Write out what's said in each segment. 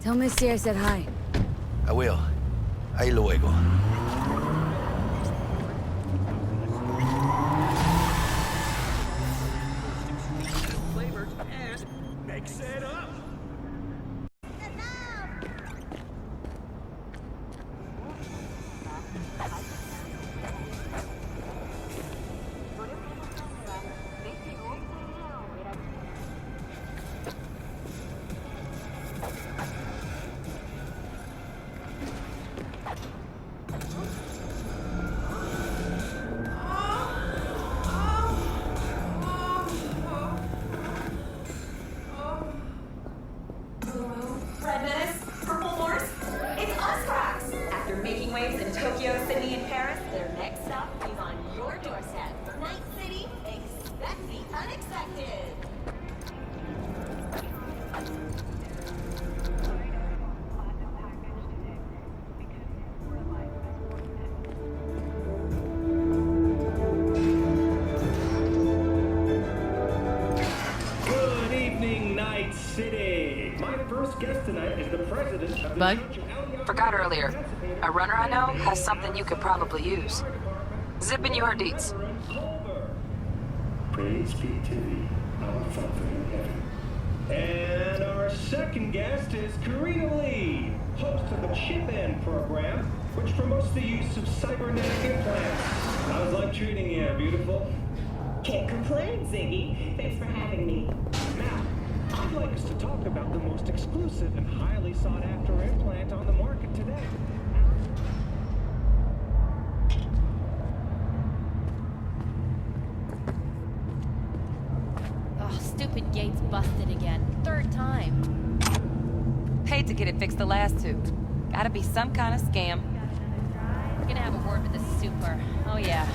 Tell Misty I said hi. I will. Ahí luego. Mix it up! Tokyo, Sydney, and Paris, their next stop is on your doorstep. Night City, expect the unexpected. Good evening, Night City. My first guest tonight is the president of the Bug? Forgot earlier. A runner I know has something you could probably use. Zipping your deets. Praise be to thee, our Father in heaven. And our second guest is Karina Lee, host of the Chip-In program, which promotes the use of cybernetic implants. How's life treating you, beautiful? Can't complain, Ziggy. Thanks for having me. Now, I'd like us to talk about the most exclusive and highly sought-after implant on the market today. Oh, stupid gate's busted again. Third time. Paid to get it fixed the last two. Gotta be some kind of scam. I'm gonna have a word with the super. Oh yeah.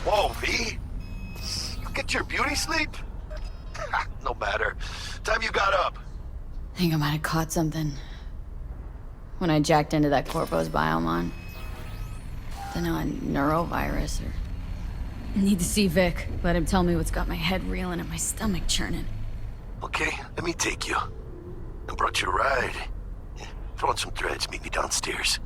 Whoa, V? You get your beauty sleep? No matter. Time you got up. I think I might have caught something. When I jacked into that Corpo's biomon. Dunno, a neurovirus or... Need to see Vic. Let him tell me what's got my head reeling and my stomach churning. Okay, let me take you. I brought you a ride. Yeah, throw on some threads, meet me downstairs.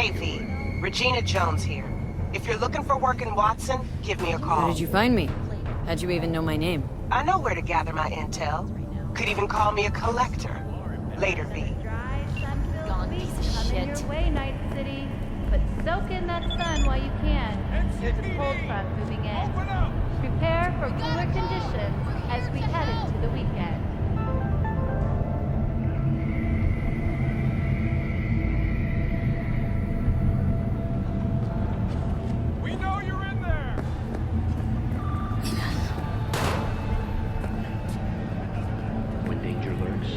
Hey, V. Regina Jones here. If you're looking for work in Watson, give me a call. How did you find me? How'd you even know my name? I know where to gather my intel. Could even call me a collector. Later, V. Gone piece of Come in shit. your way, Night City. But soak in that sun while you can. There's a cold front moving in. Prepare for cooler conditions as we head into the weekend. We know you're in there! When danger lurks,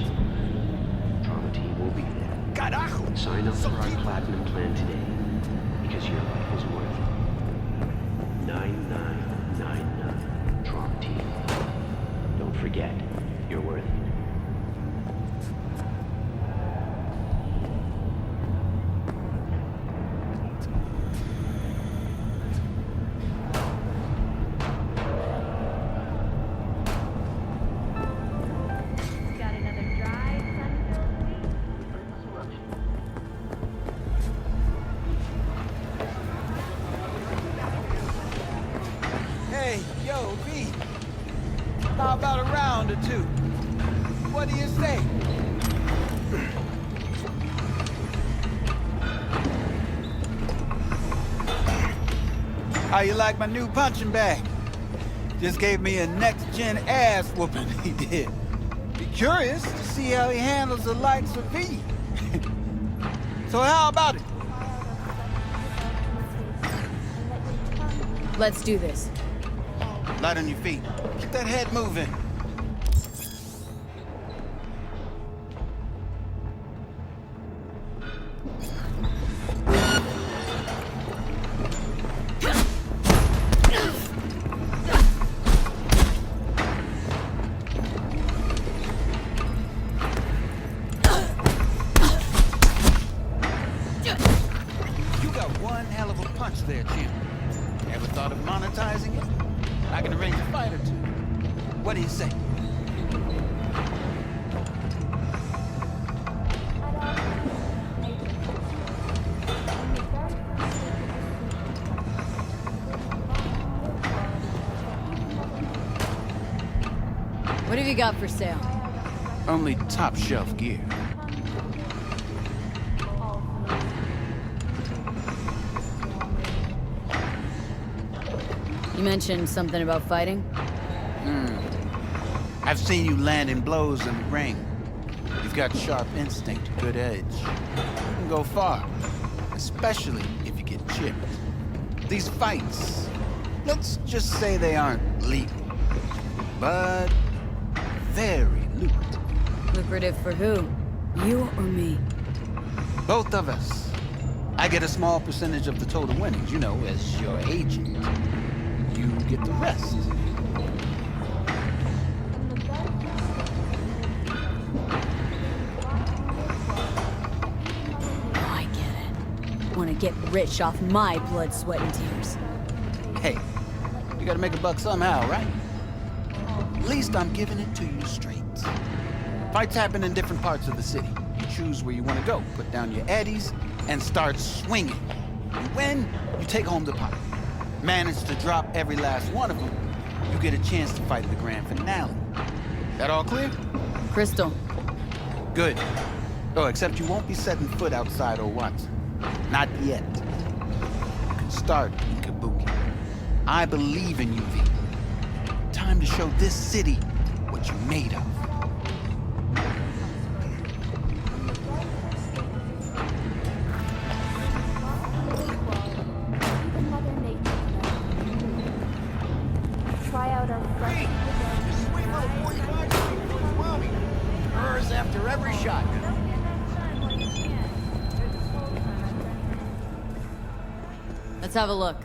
Trauma Team will be there. Carajo! Sign up for our Platinum plan today, because your life is worth it. 9999 Trauma Team. Don't forget, you're worth it. Got another dry, sun-filled week? Hey, yo, V. How about a round or two? What do you say? How you like my new punching bag? Just gave me a next-gen ass whooping, he did. Be curious to see how he handles the likes of V. So how about it? Let's do this. Light on your feet. Get that head moving. You got one hell of a punch there, champ. Ever thought of monetizing it? I can arrange a fight or two. What do you say? What have you got for sale? Only top shelf gear. You mentioned something about fighting? I've seen you landing blows in the ring. You've got sharp instinct, good edge. You can go far, especially if you get chipped. These fights, let's just say they aren't legal, but very lucrative. Lucrative for who? You or me? Both of us. I get a small percentage of the total winnings, you know, as your agent. You get the rest. Oh, I get it. Want to get rich off my blood, sweat, and tears. Hey, you gotta make a buck somehow, right? At least I'm giving it to you straight. Fights happen in different parts of the city. You choose where you want to go, put down your eddies, and start swinging. And when you take home the pot, manage to drop every last one of them, you get a chance to fight in the grand finale. That all clear? Crystal. Good. Oh, except you won't be setting foot outside old Watson. Not yet. You can start in Kabuki. I believe in you, V. Time to show this city what you're made of. Try out our fresh After every shot. Let's have a look.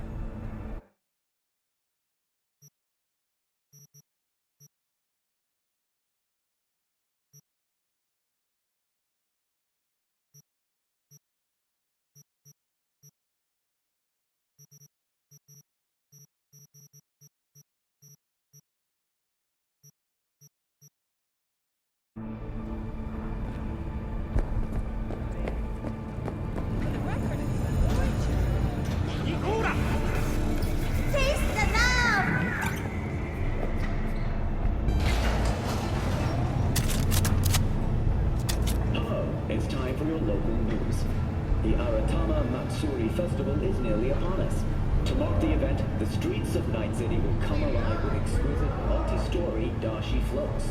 festival is nearly upon us. To mark the event, the streets of Night City will come alive with exquisite multi-story dashi floats.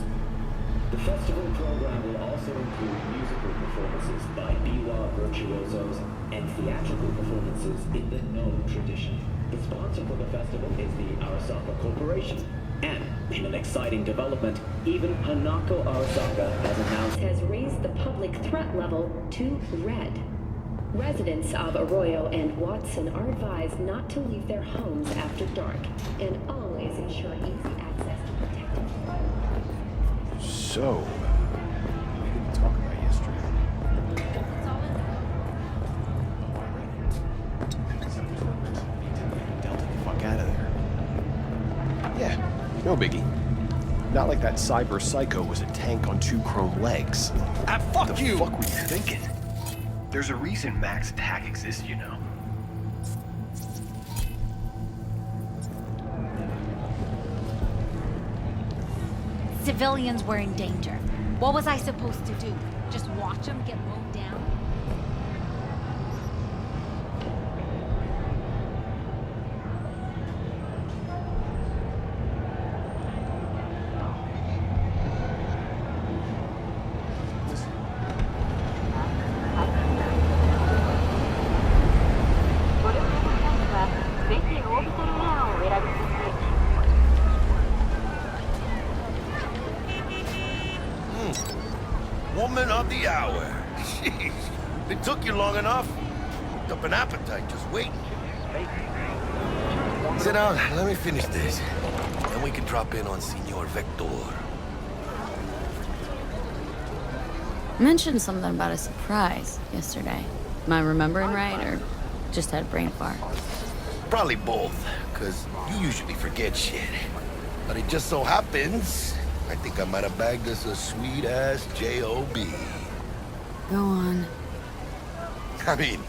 The festival program will also include musical performances by biwa virtuosos and theatrical performances in the Noh tradition. The sponsor for the festival is the Arasaka Corporation. And, in an exciting development, even Hanako Arasaka has raised the public threat level to red. Residents of Arroyo and Watson are advised not to leave their homes after dark and always ensure easy access to protected. So, we didn't talk about yesterday. Delta the fuck out of there. Yeah, no biggie. Not like that cyber psycho was a tank on 2 chrome legs. Fuck you! What the fuck were you thinking? There's a reason Mac's attack exists, you know. Civilians were in danger. What was I supposed to do? Just watch them get mowed down? Woman of the hour. Jeez, it took you long enough. Picked up an appetite just waiting. Sit down, let me finish this. Then we can drop in on Senor Vector. Mentioned something about a surprise yesterday. Am I remembering right, or just had a brain fart? Probably both, because you usually forget shit. But it just so happens, I think I might have bagged us a sweet-ass J.O.B. Go on. I mean,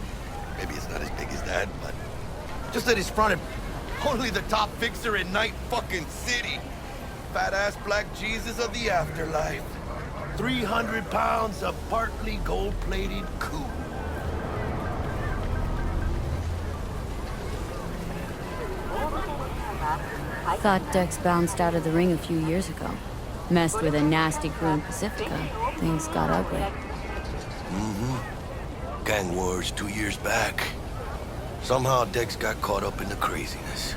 maybe it's not as big as that, but just that it's fronted only the top fixer in Night fucking City. Fat-ass black Jesus of the afterlife. 300 pounds of partly gold-plated coup. Thought Dex bounced out of the ring a few years ago. Messed with a nasty crew in Pacifica. Things got ugly. Mm-hmm. Gang wars 2 years back. Somehow Dex got caught up in the craziness.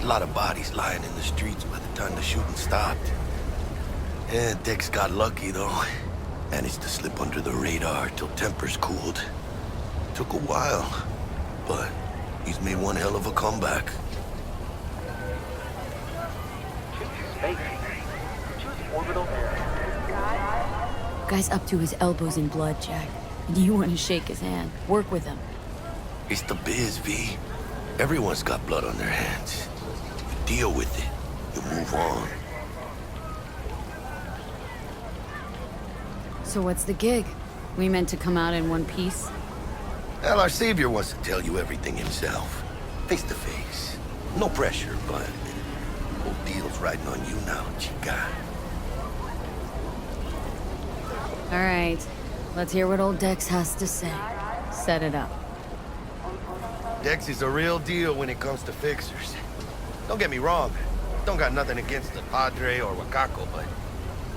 A lot of bodies lying in the streets by the time the shooting stopped. Yeah, Dex got lucky though. Managed to slip under the radar till tempers cooled. Took a while, but he's made one hell of a comeback. Guy's up to his elbows in blood, Jack. And you want to shake his hand. Work with him. It's the biz, V. Everyone's got blood on their hands. You deal with it. You move on. So what's the gig? We meant to come out in one piece? Well, our savior wants to tell you everything himself. Face to face. No pressure, but the whole deal's riding on you now, chica. All right. Let's hear what old Dex has to say. Set it up. Dex is a real deal when it comes to fixers. Don't get me wrong. Don't got nothing against the Padre or Wakako, but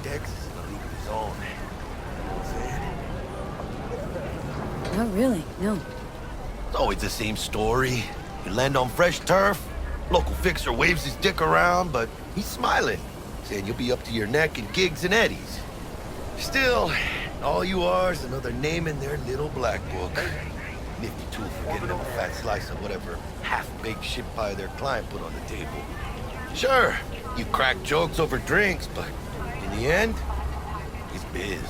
Dex is in a league of his own. You know what I'm saying? Not really, no. It's always the same story. You land on fresh turf, local fixer waves his dick around, but he's smiling, saying you'll be up to your neck in gigs and eddies. Still, all you are is another name in their little black book. Nifty tool for getting them a fat slice of whatever half-baked shit pie their client put on the table. Sure, you crack jokes over drinks, but in the end, it's biz.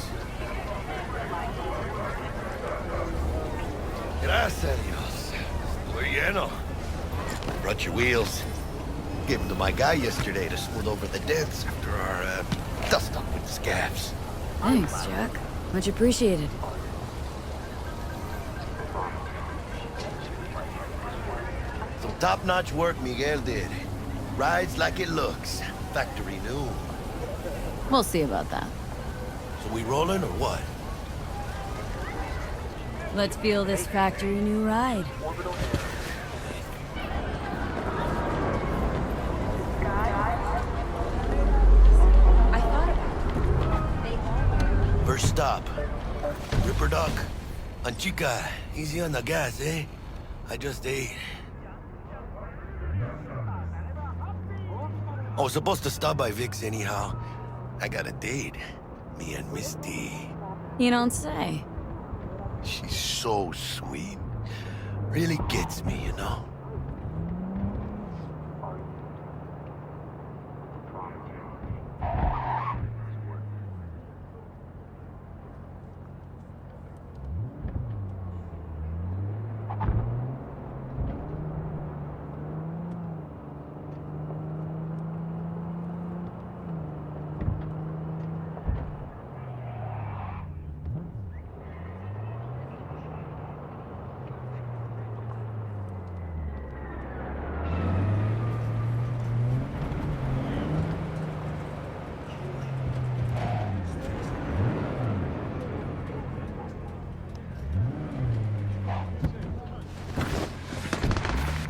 Gracias, Dios. Estuvo lleno. Brought your wheels. Gave them to my guy yesterday to smooth over the dents after our dust-up with the scabs. Thanks, Jack. Much appreciated. Some top-notch work Miguel did. Rides like it looks. Factory new. We'll see about that. So we rolling or what? Let's feel this factory new ride. I thought about it. They all... First stop. Ripper Duck. Anchica, easy on the gas, eh? I just ate. I was supposed to stop by Vic's anyhow. I got a date. Me and Misty. You don't say. She's so sweet. Really gets me, you know?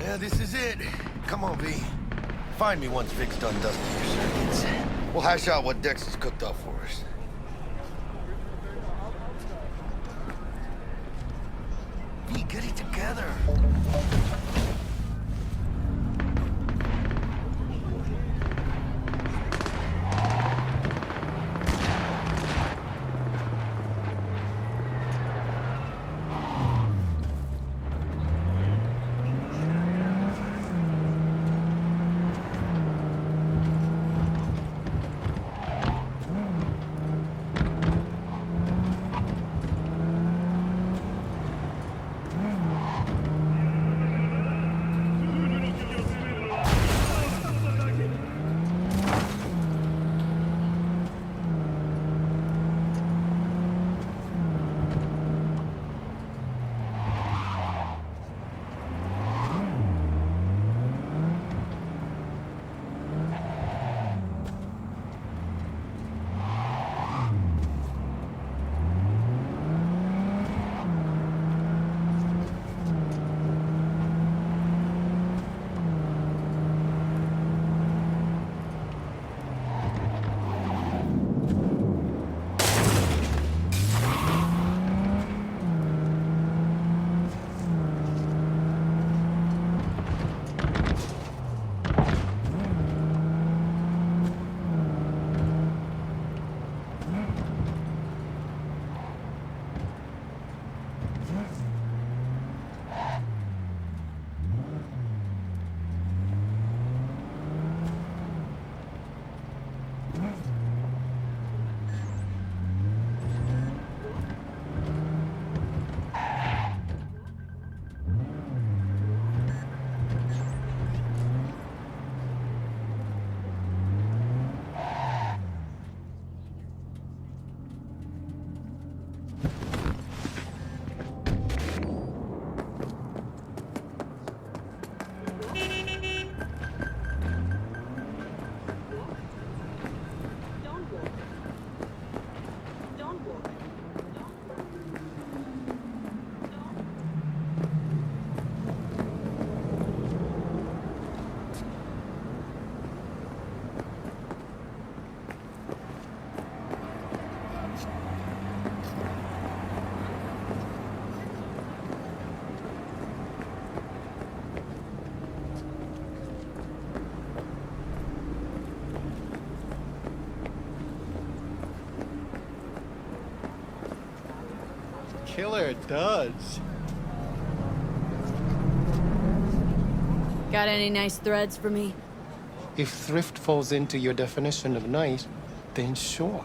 Yeah, this is it. Come on, V. Find me once Vic's done dusting your circuits. We'll hash out what Dex has cooked up for us. V, get it together. Killer does. Got any nice threads for me? If thrift falls into your definition of nice, then sure.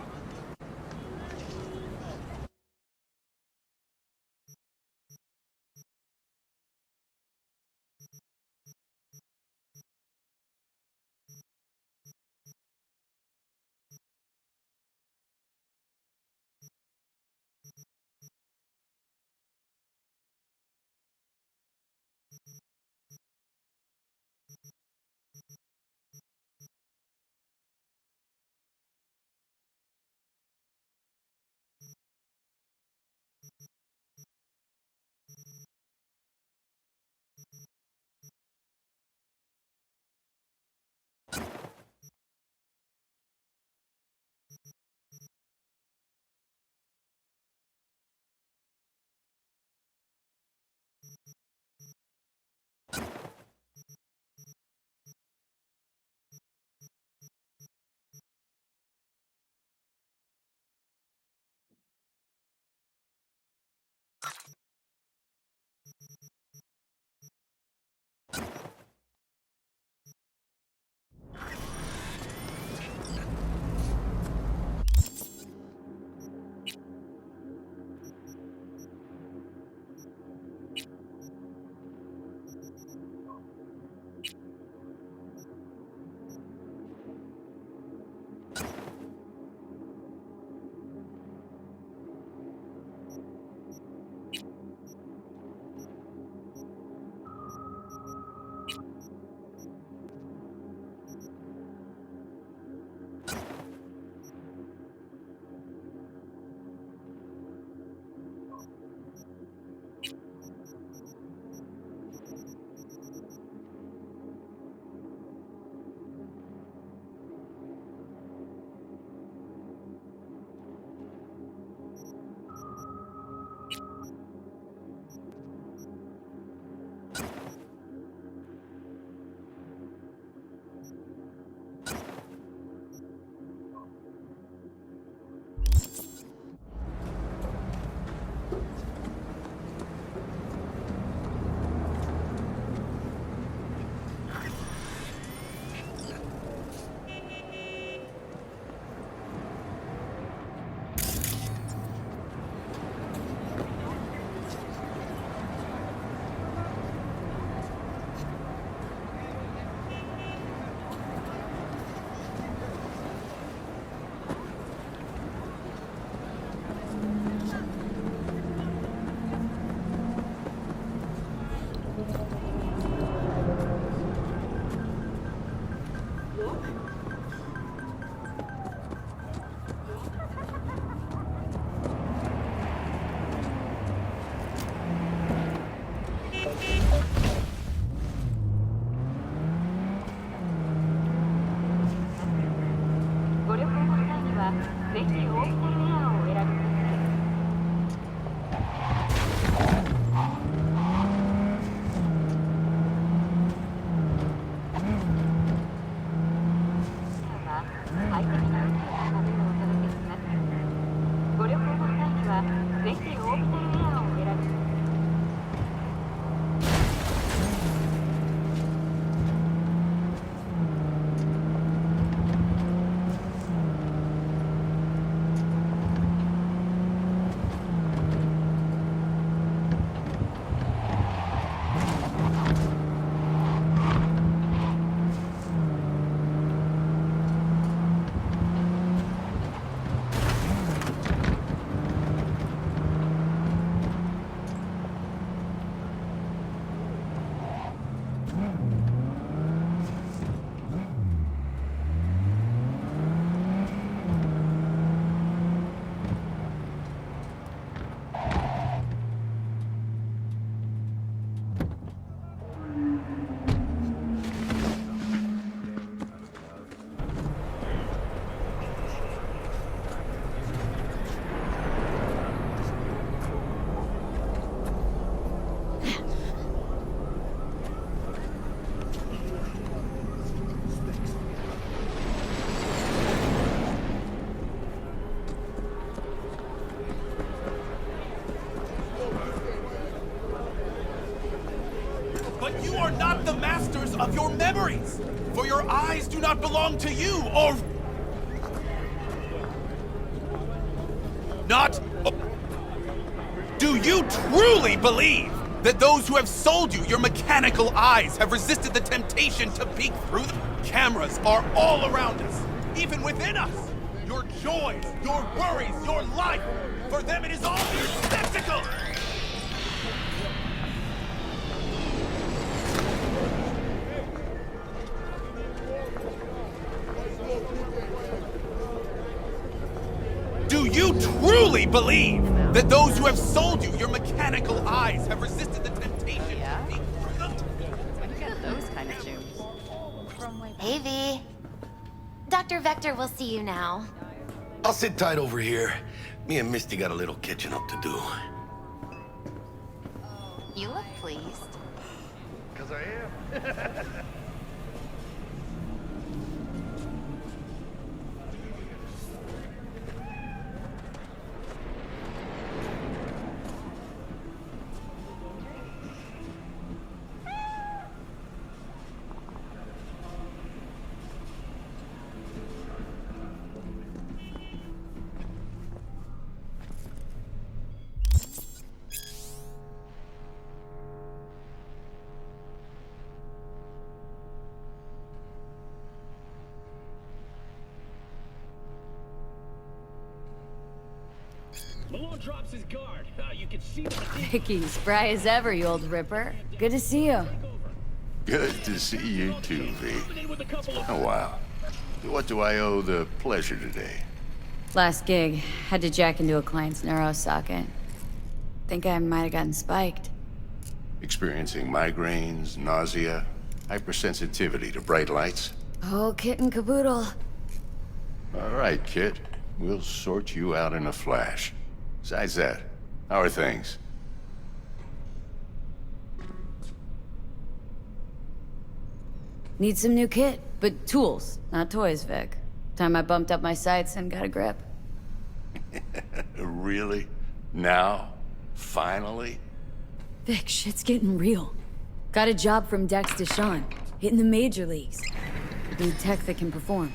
You are not the masters of your memories, for your eyes do not belong to you, or... Not... Do you truly believe that those who have sold you your mechanical eyes have resisted the temptation to peek through them? Cameras are all around us, even within us. Your joys, your worries, your life. For them, it is all mere spectacle. Do you truly believe that those who have sold you your mechanical eyes have resisted the temptation to peek through them? When you get those kind of shoes. Hey, V. Dr. Vector will see you now. I'll sit tight over here. Me and Misty got a little catching up to do. You look pleased. 'Cause I am. Malone drops his guard. You can see the Vicky, spry as ever, you old ripper. Good to see you. Good to see you too, V. Oh, wow. What do I owe the pleasure today? Last gig, had to jack into a client's neuro socket. Think I might have gotten spiked. Experiencing migraines, nausea, hypersensitivity to bright lights? Oh, kit and caboodle. All right, kid. We'll sort you out in a flash. Besides that, how are things? Need some new kit, but tools, not toys, Vic. Time I bumped up my sights and got a grip. Really? Now? Finally? Vic, shit's getting real. Got a job from Dex Deshawn, hitting the major leagues. Need tech that can perform.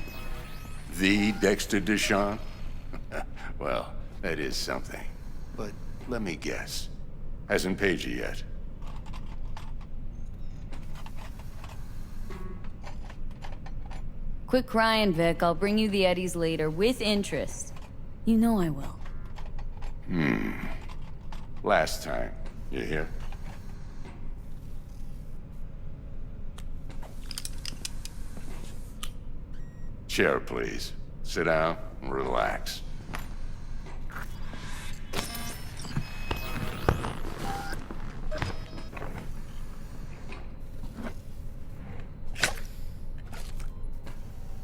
The Dexter Deshawn? Well, that is something. But let me guess. Hasn't paid you yet. Quit crying, Vic. I'll bring you the eddies later, with interest. You know I will. Last time. You hear? Chair, please. Sit down and relax.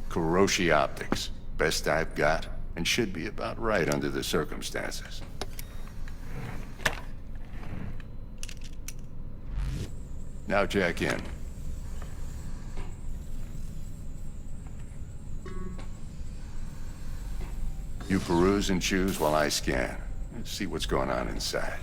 Kuroshi Optics. Best I've got, and should be about right under the circumstances. Now jack in. You peruse and choose while I scan. Let's see what's going on inside.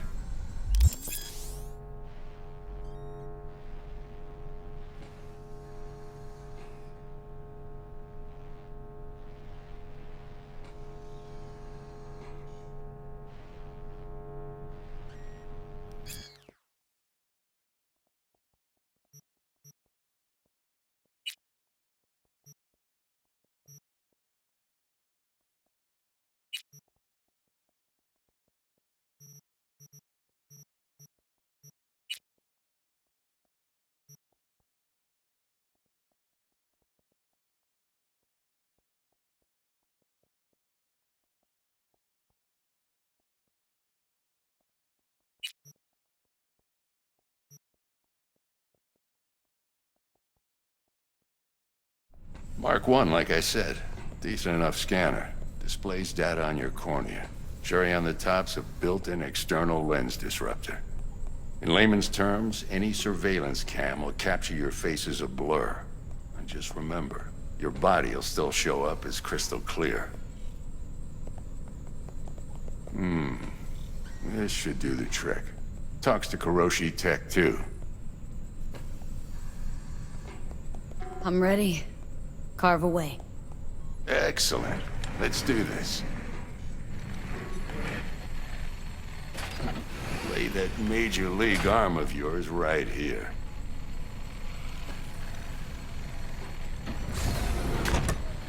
Mark 1, like I said. Decent enough scanner. Displays data on your cornea. Cherry on the top's a built-in external lens disruptor. In layman's terms, any surveillance cam will capture your face as a blur. And just remember, your body will still show up as crystal clear. This should do the trick. Talks to Kuroshi Tech, too. I'm ready. Carve away. Excellent. Let's do this. Lay that major league arm of yours right here.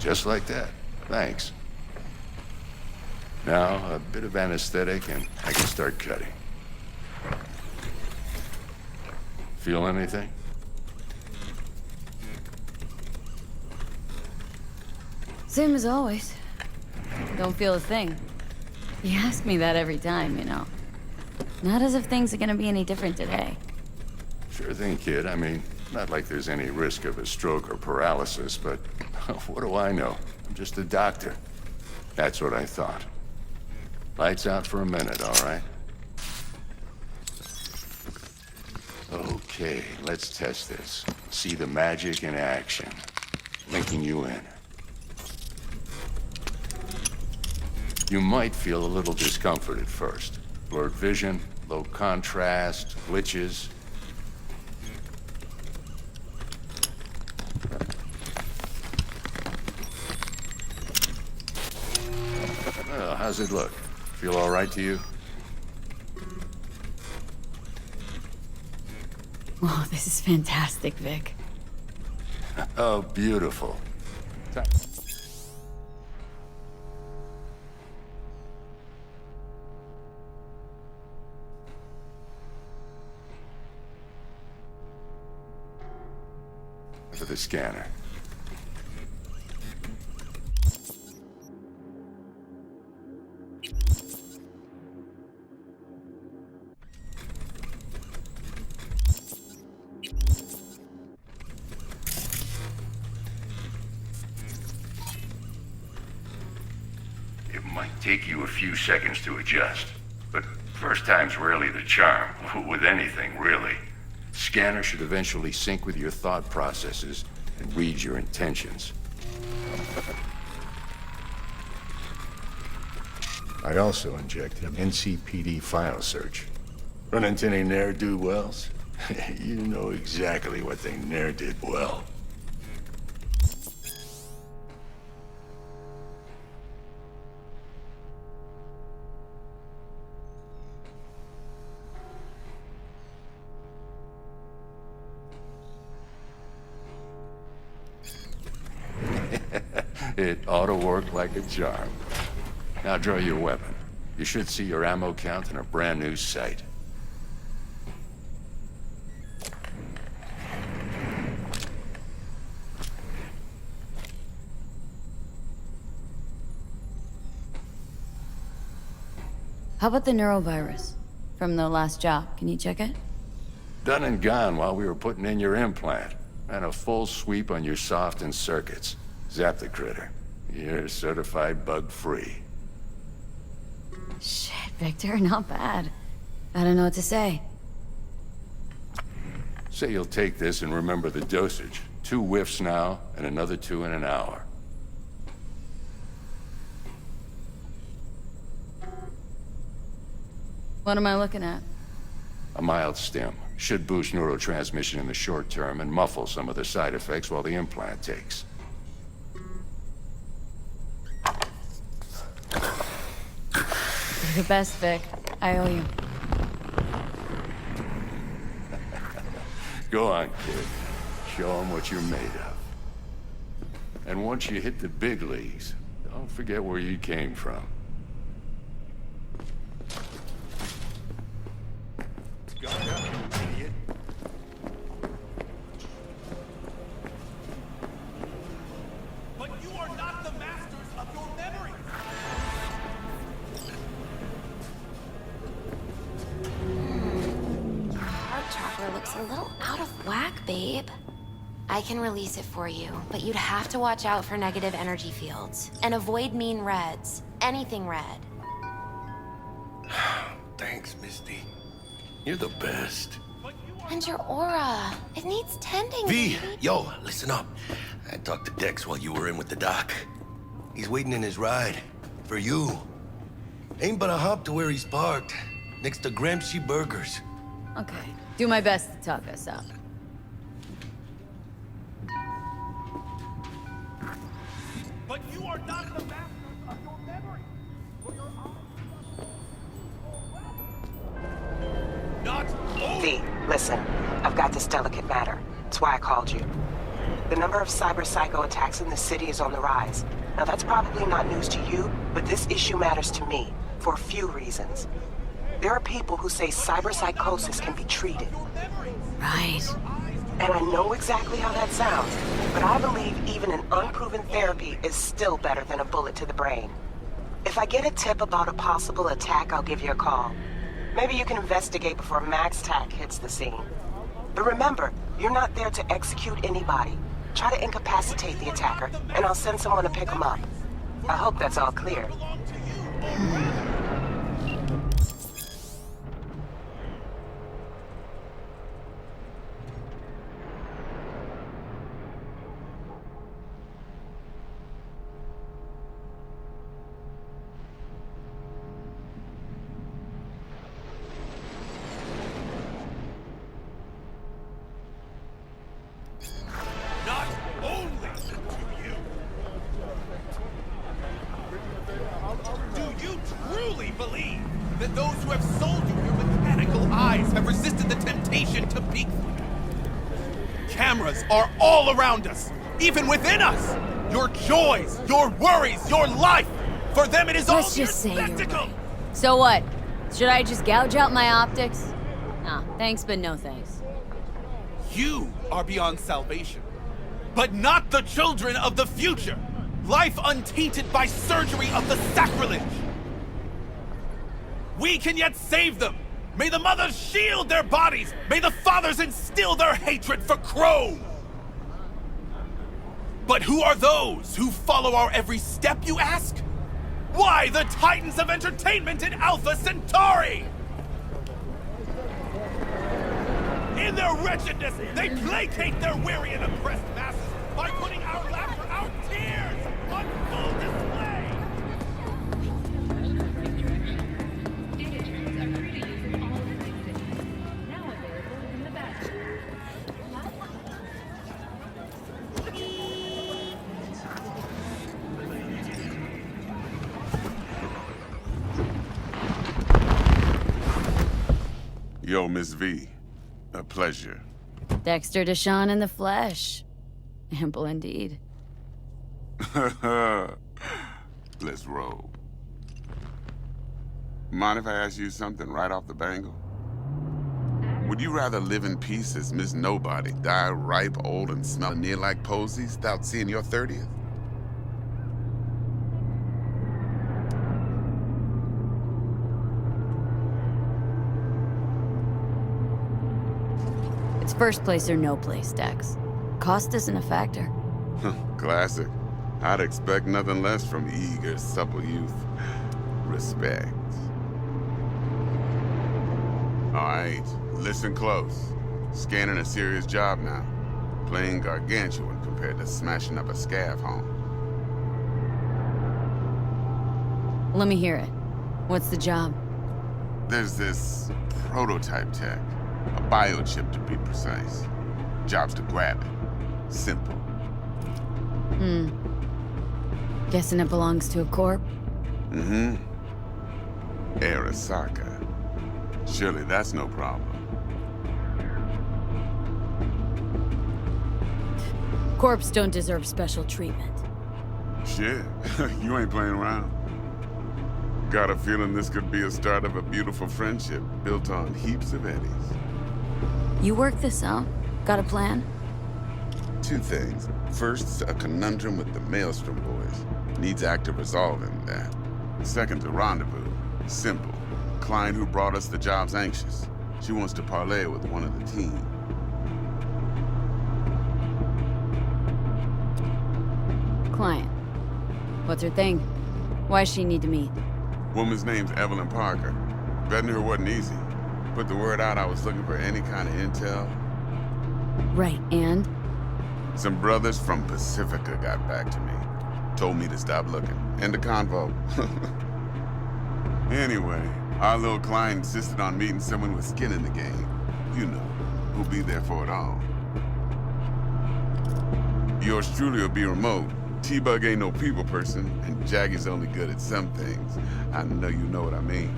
Just like that. Thanks. Now, a bit of anesthetic and I can start cutting. Feel anything? Same as always. Don't feel a thing. You ask me that every time, you know. Not as if things are gonna be any different today. Sure thing, kid. I mean, not like there's any risk of a stroke or paralysis, but what do I know? I'm just a doctor. That's what I thought. Lights out for a minute, all right? Okay, let's test this. See the magic in action. Linking you in. You might feel a little discomfort at first. Blurred vision, low contrast, glitches. Well, how's it look? Feel all right to you? Oh, this is fantastic, Vic. Oh, beautiful. For the scanner. It might take you a few seconds to adjust, but first time's rarely the charm, with anything, really. Scanner should eventually sync with your thought processes and read your intentions. I also injected an NCPD file search. Run into any ne'er-do-wells? You know exactly what they ne'er did well. It ought to work like a charm. Now draw your weapon. You should see your ammo count in a brand new sight. How about the neurovirus? From the last job, can you check it? Done and gone while we were putting in your implant. And a full sweep on your soft and circuits. Zap the critter. You're certified bug-free. Shit, Victor, not bad. I don't know what to say. Say you'll take this and remember the dosage. 2 whiffs now, and another 2 in an hour. What am I looking at? A mild stim. Should boost neurotransmission in the short term and muffle some of the side effects while the implant takes. You're the best, Vic. I owe you. Go on, kid. Show them what you're made of. And once you hit the big leagues, don't forget where you came from. But you are not the masters of your memory. Our chakra looks a little out of whack, babe. I can release it for you, but you'd have to watch out for negative energy fields. And avoid mean reds. Anything red. Thanks, Misty. You're the best. And your aura. It needs tending. V, baby. yo, listen up. I talked to Dex while you were in with the doc. He's waiting in his ride. For you. Ain't but a hop to where he's parked. Next to Gramsci Burgers. Okay. Do my best to talk us up. Listen, I've got this delicate matter. That's why I called you. The number of cyber psycho attacks in the city is on the rise. Now that's probably not news to you, but this issue matters to me for a few reasons. There are people who say cyberpsychosis can be treated. Right. And I know exactly how that sounds, but I believe even an unproven therapy is still better than a bullet to the brain. If I get a tip about a possible attack, I'll give you a call. Maybe you can investigate before Max Tack hits the scene. But remember, you're not there to execute anybody. Try to incapacitate the attacker, and I'll send someone to pick him up. I hope that's all clear. Believe that those who have sold you your mechanical eyes have resisted the temptation to peek through them. Cameras are all around us, even within us. Your joys, your worries, your life. For them it is all Let's just say you're spectacle. right. So what? Should I just gouge out my optics? Nah, thanks, but no thanks. You are beyond salvation, but not the children of the future. Life untainted by surgery of the sacrilege. We can yet save them! May the mothers shield their bodies! May the fathers instill their hatred for Chrome! But who are those who follow our every step, you ask? Why, the titans of entertainment in Alpha Centauri! In their wretchedness, they placate their weary and oppressed masses by putting our laughter, our tears, on full display! Yo, Miss V. A pleasure. Dexter Deshawn in the flesh. Ample indeed. Let's roll. Mind if I ask you something right off the bangle? Would you rather live in peace as Miss Nobody, die ripe, old, and smell near like posies without seeing your 30th? It's first place or no place, Dex. Cost isn't a factor. Classic. I'd expect nothing less from eager, supple youth. Respect. All right, listen close. Scanning a serious job now. Playing gargantuan compared to smashing up a scav home. Let me hear it. What's the job? There's this prototype tech. A biochip, to be precise. Job's to grab it. Simple. Guessing it belongs to a corp? Mm-hmm. Arasaka. Surely that's no problem. Corps don't deserve special treatment. Shit, you ain't playing around. Got a feeling this could be a start of a beautiful friendship built on heaps of eddies. You work this out? Got a plan? Two things. First, a conundrum with the Maelstrom boys. Needs active resolving that. Second, a rendezvous. Simple. Client who brought us the job's anxious. She wants to parlay with one of the team. Client. What's her thing? Why's she need to meet? Woman's name's Evelyn Parker. Betting her wasn't easy. Put the word out I was looking for any kind of intel. Right, and? Some brothers from Pacifica got back to me. Told me to stop looking. End of convo. Anyway, our little client insisted on meeting someone with skin in the game. You know, who'll be there for it all. Yours truly will be remote. T-Bug ain't no people person, and Jaggy's only good at some things. I know you know what I mean.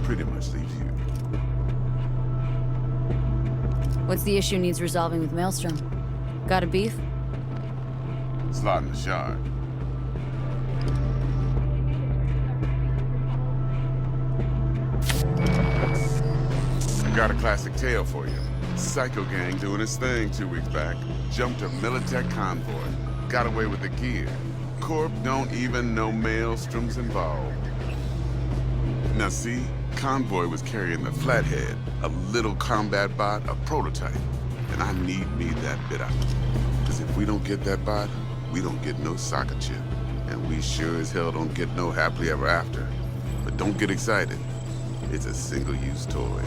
Pretty much leaves you. What's the issue needs resolving with Maelstrom? Got a beef? Slot in the shard. Got a classic tale for you. Psycho gang doing his thing 2 weeks back. Jumped a Militech convoy. Got away with the gear. Corp don't even know Maelstrom's involved. Now see, convoy was carrying the Flathead, a little combat bot, a prototype. And I need me that bit out. Because if we don't get that bot, we don't get no soccer chip. And we sure as hell don't get no happily ever after. But don't get excited. It's a single-use toy.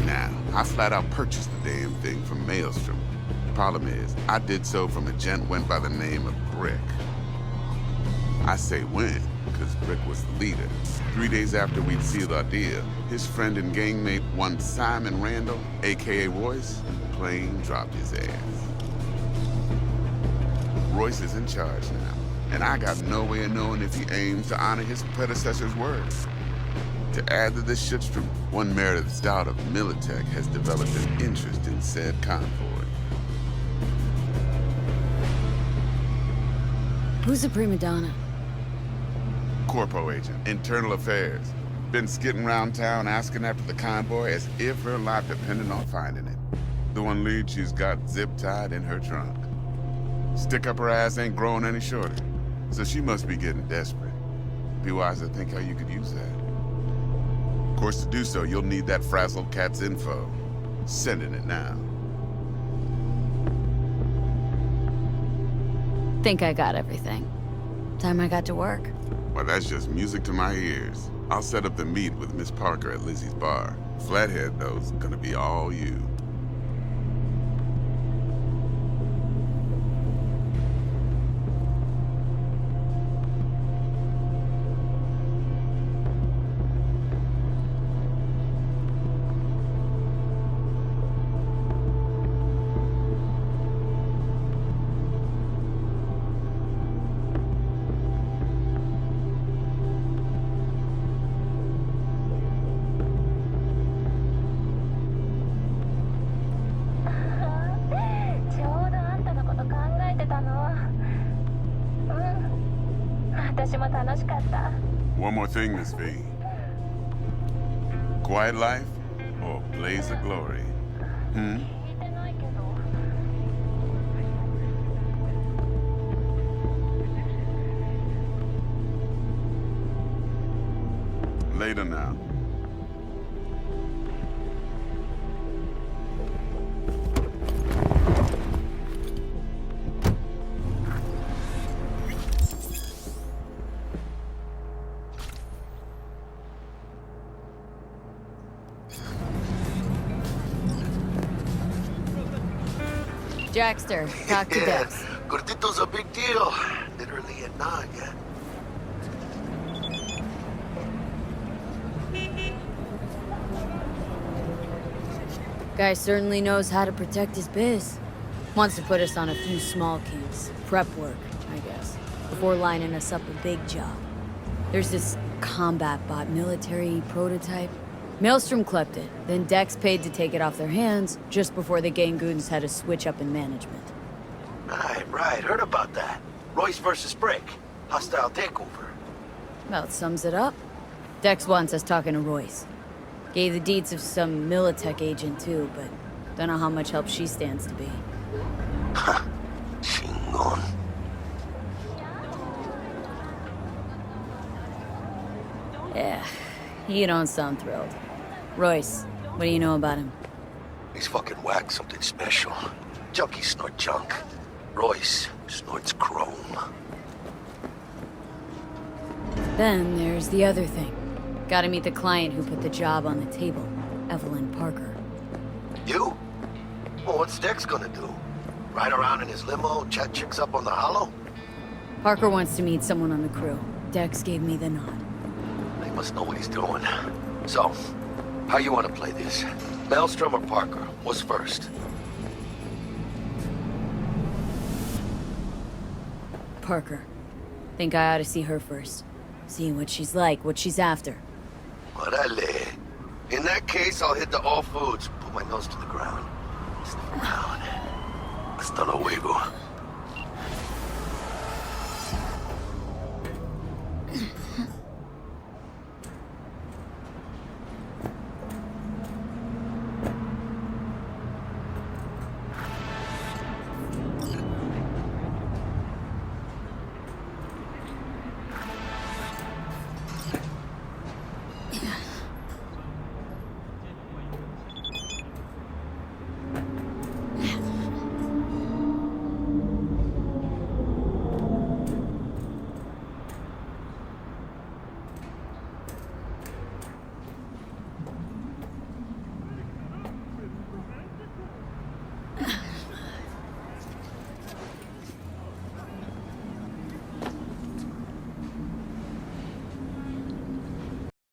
Now, I flat out purchased the damn thing from Maelstrom. Problem is, I did so from a gent went by the name of Brick. I say when, because Brick was the leader. 3 days after we'd sealed our deal, his friend and gangmate, one Simon Randall, aka Royce, plain dropped his ass. Royce is in charge now, and I got no way of knowing if he aims to honor his predecessor's words. To add to this shitstrom, one Meredith Stout of Militech has developed an interest in said convoy. Who's the prima donna? Corpo agent, internal affairs. Been skidding around town asking after the convoy as if her life depended on finding it. The one lead she's got zip-tied in her trunk. Stick up her ass ain't growing any shorter, so she must be getting desperate. Be wise to think how you could use that. Of course, to do so, you'll need that frazzled cat's info. Sending it now. Think I got everything. Time I got to work. Well, that's just music to my ears. I'll set up the meet with Miss Parker at Lizzie's bar. Flathead, though, is gonna be all you. One more thing, Miss V. Quiet life or blaze of glory? Later now. Jackster, talk to Dex. Gordito's a big deal. Literally a nog, yeah. Guy certainly knows how to protect his biz. Wants to put us on a few small keys. Prep work, I guess. Before lining us up a big job. There's this combat bot military prototype. Maelstrom clept it, then Dex paid to take it off their hands just before the gang goons had a switch up in management. Right. Heard about that. Royce versus Brick. Hostile takeover. About sums it up. Dex wants us talking to Royce. Gave the deeds of some Militech agent too, but don't know how much help she stands to be. Chingon. Yeah, you don't sound thrilled. Royce, what do you know about him? He's fucking whack, something special. Junkies snort junk. Royce snorts chrome. Then there's the other thing. Gotta meet the client who put the job on the table, Evelyn Parker. You? Well, what's Dex gonna do? Ride around in his limo, chat chicks up on the hollow? Parker wants to meet someone on the crew. Dex gave me the nod. He must know what he's doing. So, how you want to play this? Maelstrom or Parker? What's first? Parker. Think I ought to see her first. See what she's like, what she's after. Orale. In that case, I'll hit the all foods. put my nose to the ground. Sniff around. Hasta luego.